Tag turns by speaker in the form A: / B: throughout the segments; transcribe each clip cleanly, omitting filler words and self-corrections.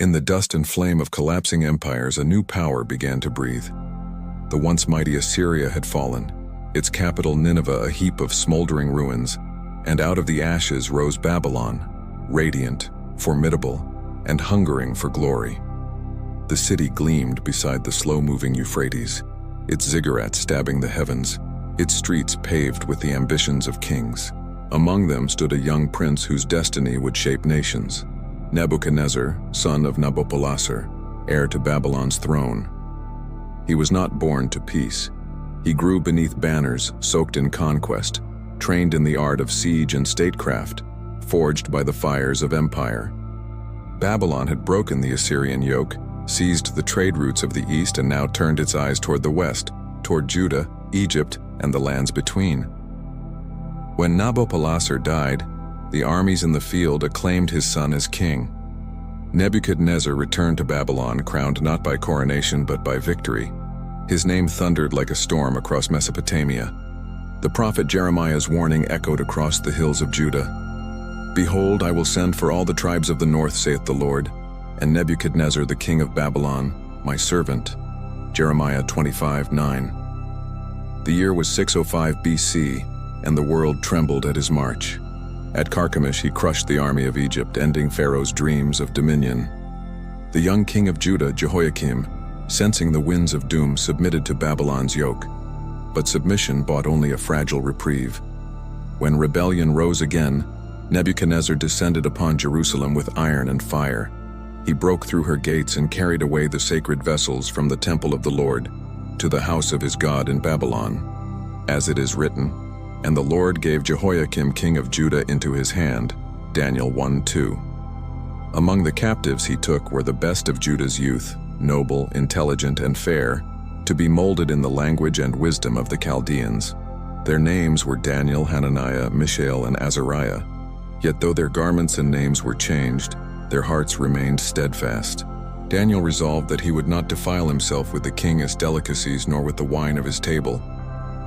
A: In the dust and flame of collapsing empires, a new power began to breathe. The once mighty Assyria had fallen, its capital Nineveh a heap of smoldering ruins, and out of the ashes rose Babylon, radiant, formidable, and hungering for glory. The city gleamed beside the slow-moving Euphrates, its ziggurats stabbing the heavens, its streets paved with the ambitions of kings. Among them stood a young prince whose destiny would shape nations. Nebuchadnezzar, son of Nabopolassar, heir to Babylon's throne. He was not born to peace. He grew beneath banners, soaked in conquest, trained in the art of siege and statecraft, forged by the fires of empire. Babylon had broken the Assyrian yoke, seized the trade routes of the east, and now turned its eyes toward the west, toward Judah, Egypt, and the lands between. When Nabopolassar died, the armies in the field acclaimed his son as king. Nebuchadnezzar returned to Babylon, crowned not by coronation but by victory. His name thundered like a storm across Mesopotamia. The prophet Jeremiah's warning echoed across the hills of Judah. "Behold, I will send for all the tribes of the north, saith the Lord, and Nebuchadnezzar the king of Babylon, my servant." Jeremiah 25:9. The year was 605 BC, and the world trembled at his march. At Carchemish he crushed the army of Egypt, ending Pharaoh's dreams of dominion. The young king of Judah, Jehoiakim, sensing the winds of doom, submitted to Babylon's yoke. But submission bought only a fragile reprieve. When rebellion rose again, Nebuchadnezzar descended upon Jerusalem with iron and fire. He broke through her gates and carried away the sacred vessels from the temple of the Lord to the house of his God in Babylon. As it is written, "And the Lord gave Jehoiakim king of Judah into his hand." Daniel 1:2. Among the captives he took were the best of Judah's youth, noble, intelligent, and fair, to be molded in the language and wisdom of the Chaldeans. Their names were Daniel, Hananiah, Mishael, and Azariah. Yet though their garments and names were changed, their hearts remained steadfast. Daniel resolved that he would not defile himself with the king's delicacies nor with the wine of his table.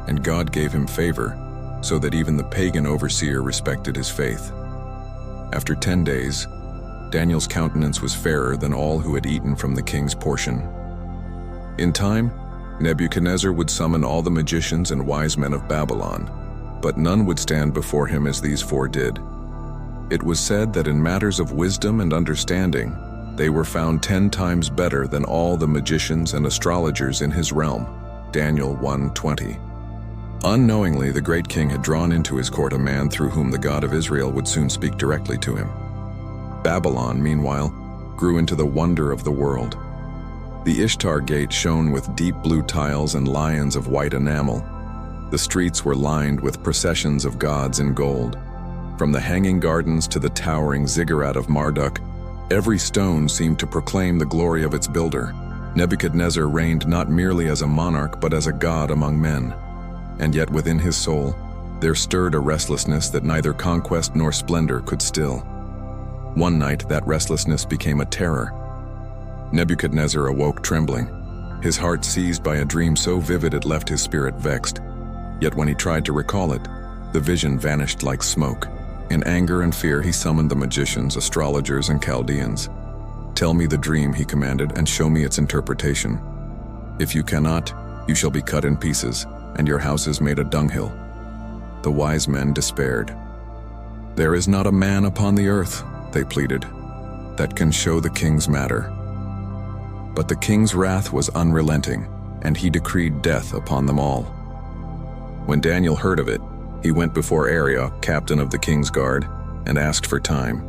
A: And God gave him favor, so that even the pagan overseer respected his faith. After 10 days, Daniel's countenance was fairer than all who had eaten from the king's portion. In time, Nebuchadnezzar would summon all the magicians and wise men of Babylon, but none would stand before him as these four did. It was said that in matters of wisdom and understanding, they were found 10 times better than all the magicians and astrologers in his realm. Daniel 1:20. Unknowingly, the great king had drawn into his court a man through whom the God of Israel would soon speak directly to him. Babylon, meanwhile, grew into the wonder of the world. The Ishtar Gate shone with deep blue tiles and lions of white enamel. The streets were lined with processions of gods in gold. From the hanging gardens to the towering ziggurat of Marduk, every stone seemed to proclaim the glory of its builder. Nebuchadnezzar reigned not merely as a monarch but as a god among men. And yet within his soul, there stirred a restlessness that neither conquest nor splendor could still. One night, that restlessness became a terror. Nebuchadnezzar awoke trembling, his heart seized by a dream so vivid it left his spirit vexed. Yet when he tried to recall it, the vision vanished like smoke. In anger and fear, he summoned the magicians, astrologers, and Chaldeans. "Tell me the dream," he commanded, "and show me its interpretation. If you cannot, you shall be cut in pieces, and your houses made a dunghill." The wise men despaired. "There is not a man upon the earth," they pleaded, "that can show the king's matter." But the king's wrath was unrelenting, and he decreed death upon them all. When Daniel heard of it, he went before Arioch, captain of the king's guard, and asked for time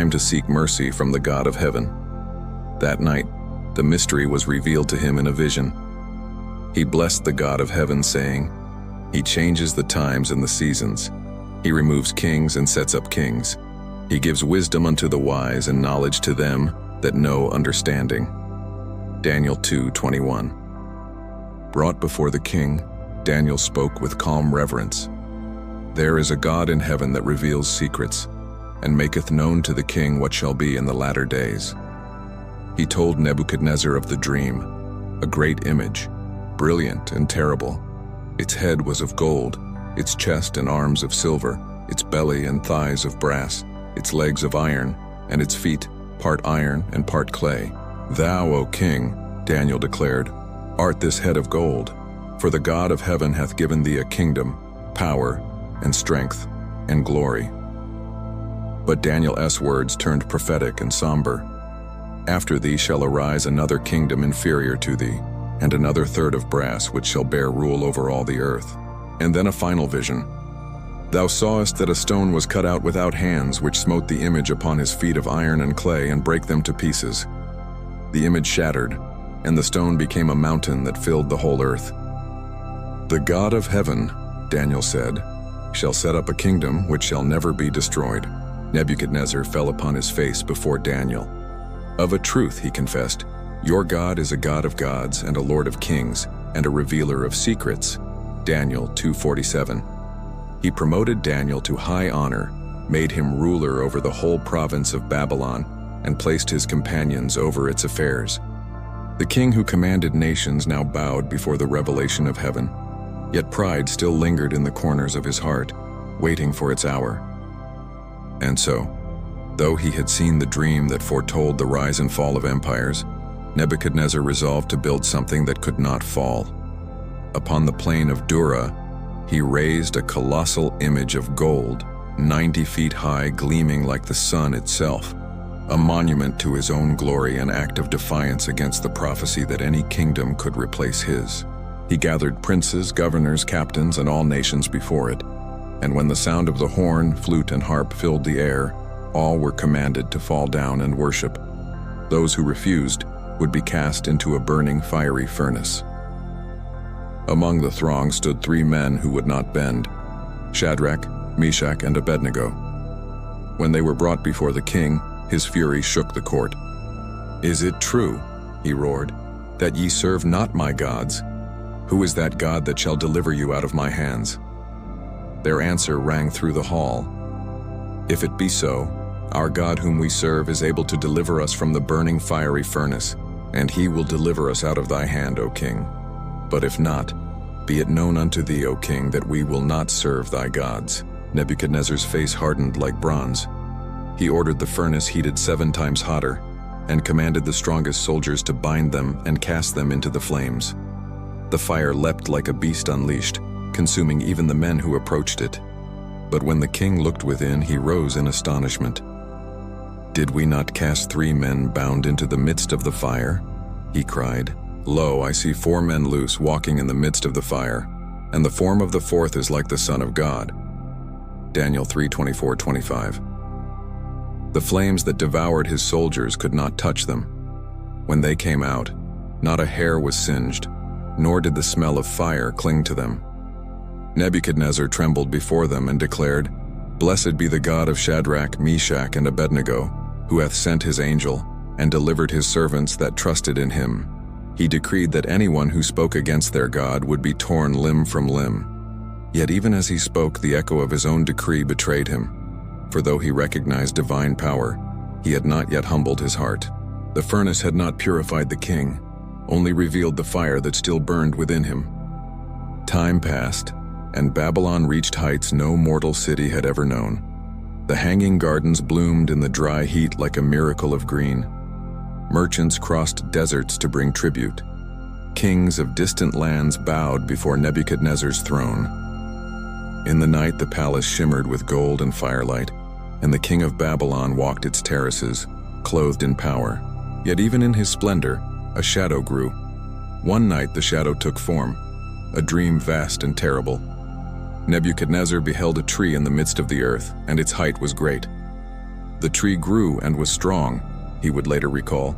A: to seek mercy from the God of heaven. That night, the mystery was revealed to him in a vision. He blessed the God of heaven, saying, "He changes the times and the seasons. He removes kings and sets up kings. He gives wisdom unto the wise and knowledge to them that know understanding." Daniel 2:21. Brought before the king, Daniel spoke with calm reverence. "There is a God in heaven that reveals secrets, and maketh known to the king what shall be in the latter days." He told Nebuchadnezzar of the dream, a great image, brilliant and terrible. Its head was of gold, its chest and arms of silver, its belly and thighs of brass, its legs of iron, and its feet part iron and part clay. "Thou, O king," Daniel declared, "art this head of gold, for the God of heaven hath given thee a kingdom, power, and strength, and glory." But Daniel's words turned prophetic and somber. "After thee shall arise another kingdom inferior to thee, and another third of brass which shall bear rule over all the earth." And then a final vision. "Thou sawest that a stone was cut out without hands, which smote the image upon his feet of iron and clay, and brake them to pieces. The image shattered, and the stone became a mountain that filled the whole earth. The God of heaven," Daniel said, "shall set up a kingdom which shall never be destroyed." Nebuchadnezzar fell upon his face before Daniel. "Of a truth," he confessed, "your God is a God of gods and a Lord of kings and a revealer of secrets." Daniel 2:47. He promoted Daniel to high honor, made him ruler over the whole province of Babylon, and placed his companions over its affairs. The king who commanded nations now bowed before the revelation of heaven, yet pride still lingered in the corners of his heart, waiting for its hour. And so, though he had seen the dream that foretold the rise and fall of empires, Nebuchadnezzar resolved to build something that could not fall. Upon the plain of Dura, he raised a colossal image of gold, 90 feet high, gleaming like the sun itself, a monument to his own glory, an act of defiance against the prophecy that any kingdom could replace his. He gathered princes, governors, captains, and all nations before it, and when the sound of the horn, flute, and harp filled the air, all were commanded to fall down and worship. Those who refused would be cast into a burning fiery furnace. Among the throng stood 3 men who would not bend: Shadrach, Meshach, and Abednego. When they were brought before the king, his fury shook the court. "Is it true," he roared, "that ye serve not my gods? Who is that God that shall deliver you out of my hands?" Their answer rang through the hall. "If it be so, our God whom we serve is able to deliver us from the burning fiery furnace, and he will deliver us out of thy hand, O king. But if not, be it known unto thee, O king, that we will not serve thy gods." Nebuchadnezzar's face hardened like bronze. He ordered the furnace heated 7 times hotter, and commanded the strongest soldiers to bind them and cast them into the flames. The fire leapt like a beast unleashed, consuming even the men who approached it. But when the king looked within, he rose in astonishment. "Did we not cast 3 men bound into the midst of the fire?" he cried. "Lo, I see 4 men loose, walking in the midst of the fire, and the form of the 4th is like the Son of God." Daniel 3:24-25. The flames that devoured his soldiers could not touch them. When they came out, not a hair was singed, nor did the smell of fire cling to them. Nebuchadnezzar trembled before them and declared, "Blessed be the God of Shadrach, Meshach, and Abednego, who hath sent his angel, and delivered his servants that trusted in him." He decreed that anyone who spoke against their God would be torn limb from limb. Yet even as he spoke, the echo of his own decree betrayed him. For though he recognized divine power, he had not yet humbled his heart. The furnace had not purified the king, only revealed the fire that still burned within him. Time passed, and Babylon reached heights no mortal city had ever known. The hanging gardens bloomed in the dry heat like a miracle of green. Merchants crossed deserts to bring tribute. Kings of distant lands bowed before Nebuchadnezzar's throne. In the night the palace shimmered with gold and firelight, and the king of Babylon walked its terraces, clothed in power. Yet even in his splendor, a shadow grew. One night the shadow took form, a dream vast and terrible. Nebuchadnezzar beheld a tree in the midst of the earth, and its height was great. The tree grew and was strong, he would later recall,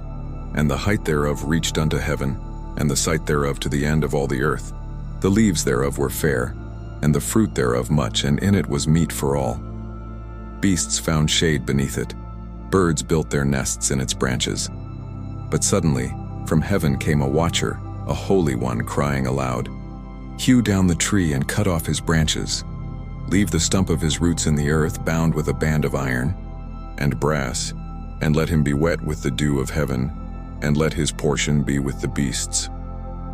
A: and the height thereof reached unto heaven, and the sight thereof to the end of all the earth. The leaves thereof were fair, and the fruit thereof much, and in it was meat for all. Beasts found shade beneath it. Birds built their nests in its branches. But suddenly, from heaven came a watcher, a holy one, crying aloud, "Hew down the tree and cut off his branches. Leave the stump of his roots in the earth, bound with a band of iron and brass, and let him be wet with the dew of heaven, and let his portion be with the beasts.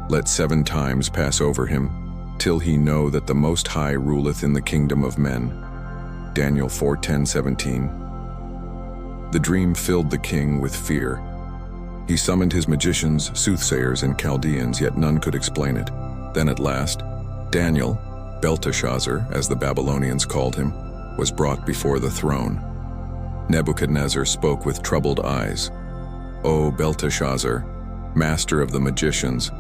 A: Let 7 times pass over him, till he know that the Most High ruleth in the kingdom of men." Daniel 4:10-17. The dream filled the king with fear. He summoned his magicians, soothsayers, and Chaldeans, yet none could explain it. Then at last, Daniel, Belteshazzar, as the Babylonians called him, was brought before the throne. Nebuchadnezzar spoke with troubled eyes. "O Belteshazzar, master of the magicians,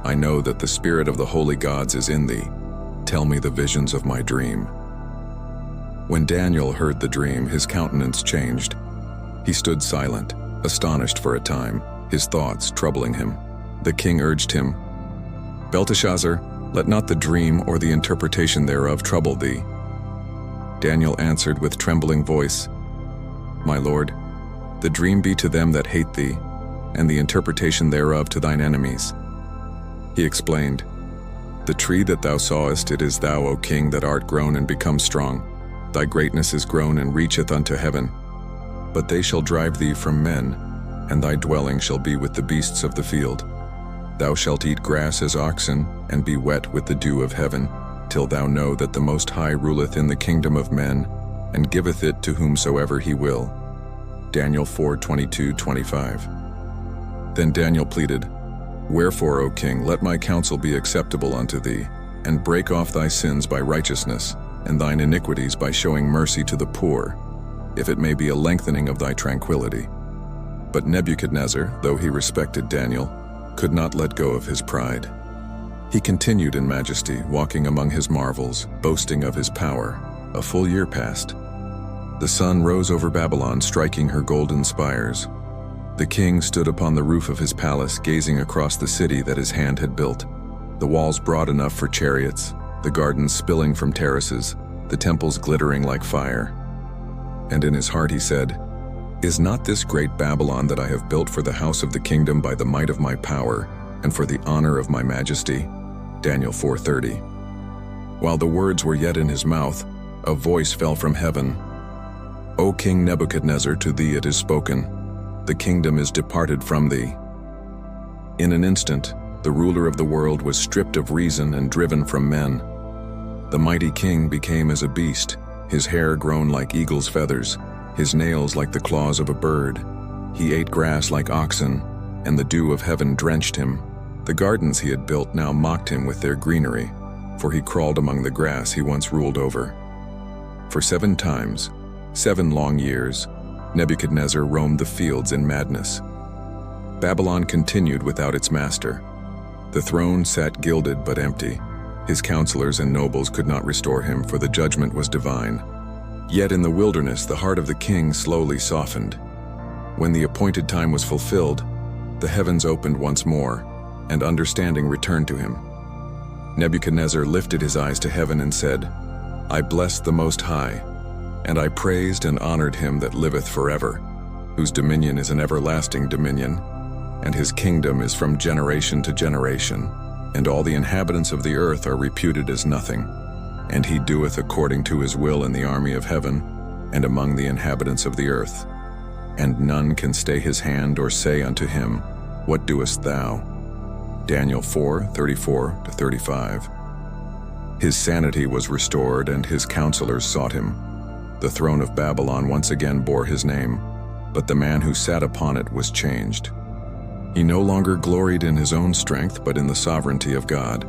A: I know that the spirit of the holy gods is in thee. Tell me the visions of my dream." When Daniel heard the dream, his countenance changed. He stood silent, astonished for a time, his thoughts troubling him. The king urged him, "Belteshazzar, let not the dream or the interpretation thereof trouble thee." Daniel answered with trembling voice, "My lord, the dream be to them that hate thee, and the interpretation thereof to thine enemies." He explained, "The tree that thou sawest, it is thou, O king, that art grown and become strong. Thy greatness is grown and reacheth unto heaven. But they shall drive thee from men, and thy dwelling shall be with the beasts of the field. Thou shalt eat grass as oxen, and be wet with the dew of heaven, till thou know that the Most High ruleth in the kingdom of men, and giveth it to whomsoever he will." Daniel 4:22-25. Then Daniel pleaded, "Wherefore, O king, let my counsel be acceptable unto thee, and break off thy sins by righteousness, and thine iniquities by showing mercy to the poor, if it may be a lengthening of thy tranquility." But Nebuchadnezzar, though he respected Daniel, could not let go of his pride. He continued in majesty, walking among his marvels, boasting of his power. A full year passed. The sun rose over Babylon, striking her golden spires. The king stood upon the roof of his palace, gazing across the city that his hand had built, the walls broad enough for chariots, the gardens spilling from terraces, the temples glittering like fire. And in his heart he said, "Is not this great Babylon that I have built for the house of the kingdom by the might of my power, and for the honor of my majesty?" Daniel 4:30. While the words were yet in his mouth, a voice fell from heaven. "O King Nebuchadnezzar, to thee it is spoken. The kingdom is departed from thee." In an instant, the ruler of the world was stripped of reason and driven from men. The mighty king became as a beast, his hair grown like eagle's feathers, his nails like the claws of a bird. He ate grass like oxen, and the dew of heaven drenched him. The gardens he had built now mocked him with their greenery, for he crawled among the grass he once ruled over. For 7 times, 7 long years, Nebuchadnezzar roamed the fields in madness. Babylon continued without its master. The throne sat gilded but empty. His counselors and nobles could not restore him, for the judgment was divine. Yet in the wilderness the heart of the king slowly softened. When the appointed time was fulfilled, the heavens opened once more, and understanding returned to him. Nebuchadnezzar lifted his eyes to heaven and said, "I blessed the Most High, and I praised and honored him that liveth forever, whose dominion is an everlasting dominion, and his kingdom is from generation to generation, and all the inhabitants of the earth are reputed as nothing. And he doeth according to his will in the army of heaven, and among the inhabitants of the earth. And none can stay his hand or say unto him, What doest thou?" Daniel 4:34-35. His sanity was restored, and his counselors sought him. The throne of Babylon once again bore his name, but the man who sat upon it was changed. He no longer gloried in his own strength, but in the sovereignty of God.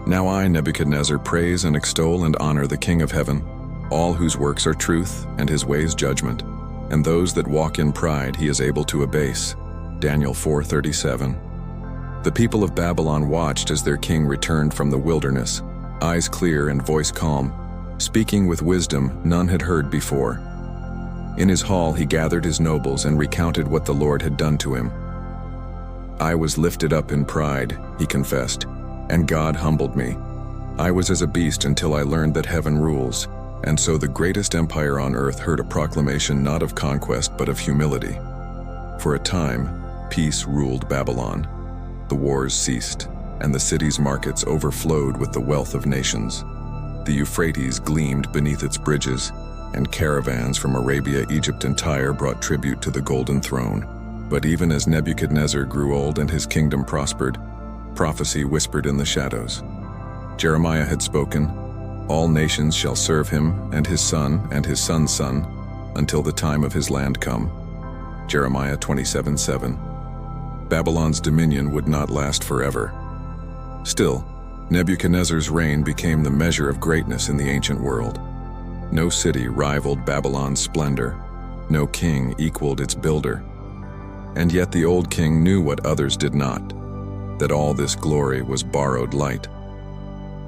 A: "Now I, Nebuchadnezzar, praise and extol and honor the King of heaven, all whose works are truth, and his ways judgment, and those that walk in pride he is able to abase." Daniel 4:37. The people of Babylon watched as their king returned from the wilderness, eyes clear and voice calm, speaking with wisdom none had heard before. In his hall he gathered his nobles and recounted what the Lord had done to him. "I was lifted up in pride," he confessed, "and God humbled me. I was as a beast until I learned that heaven rules, and so the greatest empire on earth heard a proclamation not of conquest but of humility." For a time, peace ruled Babylon. The wars ceased, and the city's markets overflowed with the wealth of nations. The Euphrates gleamed beneath its bridges, and caravans from Arabia, Egypt, and Tyre brought tribute to the golden throne. But even as Nebuchadnezzar grew old and his kingdom prospered, prophecy whispered in the shadows. Jeremiah had spoken, "All nations shall serve him, and his son's son, until the time of his land come. Jeremiah 27:7. Babylon's dominion would not last forever. Still, Nebuchadnezzar's reign became the measure of greatness in the ancient world. No city rivaled Babylon's splendor. No king equaled its builder. And yet the old king knew what others did not, that all this glory was borrowed light.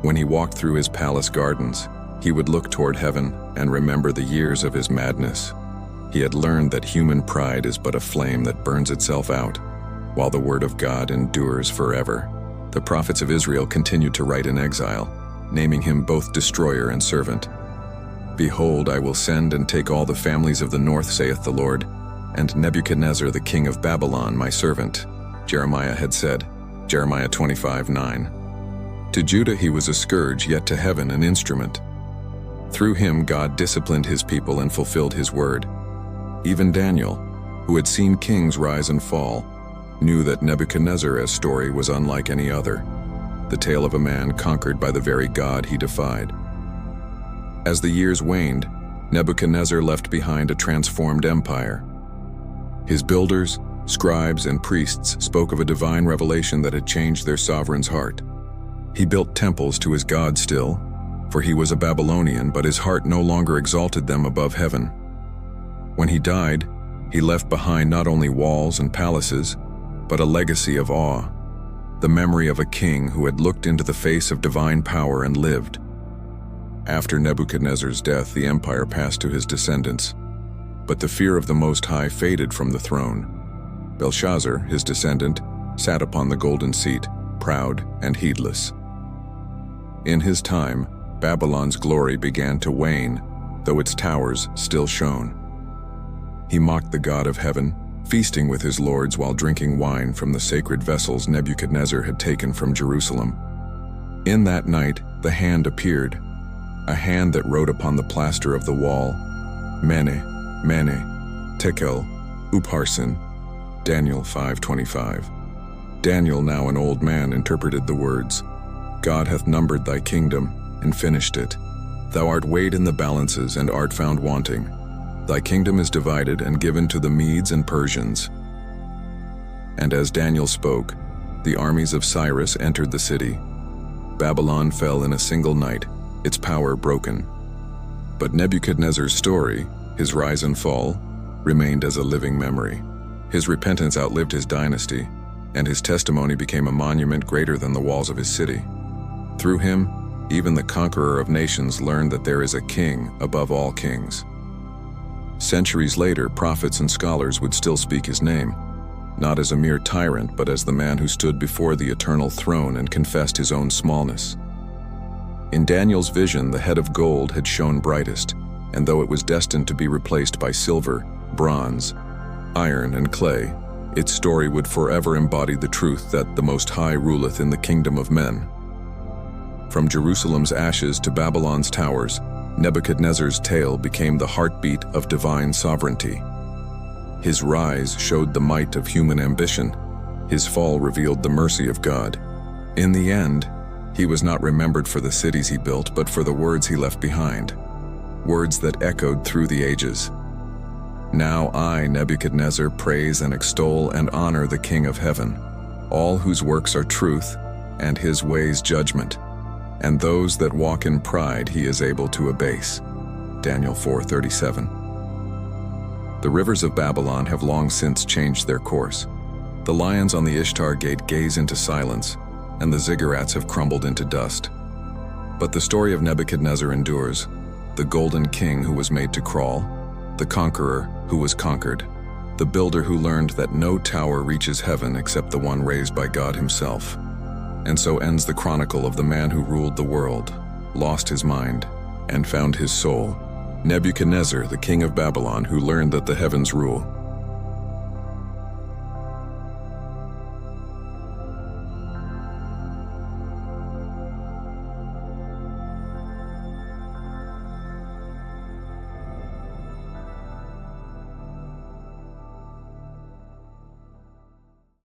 A: When he walked through his palace gardens, he would look toward heaven and remember the years of his madness. He had learned that human pride is but a flame that burns itself out, while the word of God endures forever. The prophets of Israel continued to write in exile, naming him both destroyer and servant. Behold, I will send and take all the families of the north, saith the Lord, and Nebuchadnezzar the king of Babylon my servant, Jeremiah had said, Jeremiah 25:9. To Judah he was a scourge, yet to heaven an instrument. Through him God disciplined his people and fulfilled his word. Even Daniel, who had seen kings rise and fall, knew that Nebuchadnezzar's story was unlike any other, the tale of a man conquered by the very God he defied. As the years waned, Nebuchadnezzar left behind a transformed empire. His builders, scribes, and priests spoke of a divine revelation that had changed their sovereign's heart. He built temples to his God still, for he was a Babylonian, but his heart no longer exalted them above heaven. When he died, he left behind not only walls and palaces, but a legacy of awe, the memory of a king who had looked into the face of divine power and lived. After Nebuchadnezzar's death, the empire passed to his descendants, but the fear of the Most High faded from the throne. Belshazzar, his descendant, sat upon the golden seat, proud and heedless. In his time, Babylon's glory began to wane, though its towers still shone. He mocked the God of heaven, feasting with his lords while drinking wine from the sacred vessels Nebuchadnezzar had taken from Jerusalem. In that night, the hand appeared, a hand that wrote upon the plaster of the wall, Mene, Mene, Tekel, Upharsin, Daniel 5:25. Daniel, now an old man, interpreted the words, God hath numbered thy kingdom, and finished it. Thou art weighed in the balances, and art found wanting. Thy kingdom is divided and given to the Medes and Persians. And as Daniel spoke, the armies of Cyrus entered the city. Babylon fell in a single night, its power broken. But Nebuchadnezzar's story, his rise and fall, remained as a living memory. His repentance outlived his dynasty, and his testimony became a monument greater than the walls of his city. Through him, even the conqueror of nations learned that there is a king above all kings. Centuries later, prophets and scholars would still speak his name, not as a mere tyrant, but as the man who stood before the eternal throne and confessed his own smallness. In Daniel's vision, the head of gold had shone brightest, and though it was destined to be replaced by silver, bronze, iron, and clay, its story would forever embody the truth that the Most High ruleth in the kingdom of men. From Jerusalem's ashes to Babylon's towers, Nebuchadnezzar's tale became the heartbeat of divine sovereignty. His rise showed the might of human ambition. His fall revealed the mercy of God. In the end, he was not remembered for the cities he built, but for the words he left behind, words that echoed through the ages. Now I, Nebuchadnezzar, praise and extol and honor the King of heaven, all whose works are truth, and his ways judgment, and those that walk in pride he is able to abase. Daniel 4:37. The rivers of Babylon have long since changed their course. The lions on the Ishtar gate gaze into silence, and the ziggurats have crumbled into dust. But the story of Nebuchadnezzar endures, the golden king who was made to crawl, the conqueror who was conquered, the builder who learned that no tower reaches heaven except the one raised by God himself. And so ends the chronicle of the man who ruled the world, lost his mind, and found his soul, Nebuchadnezzar, the king of Babylon, who learned that the heavens rule.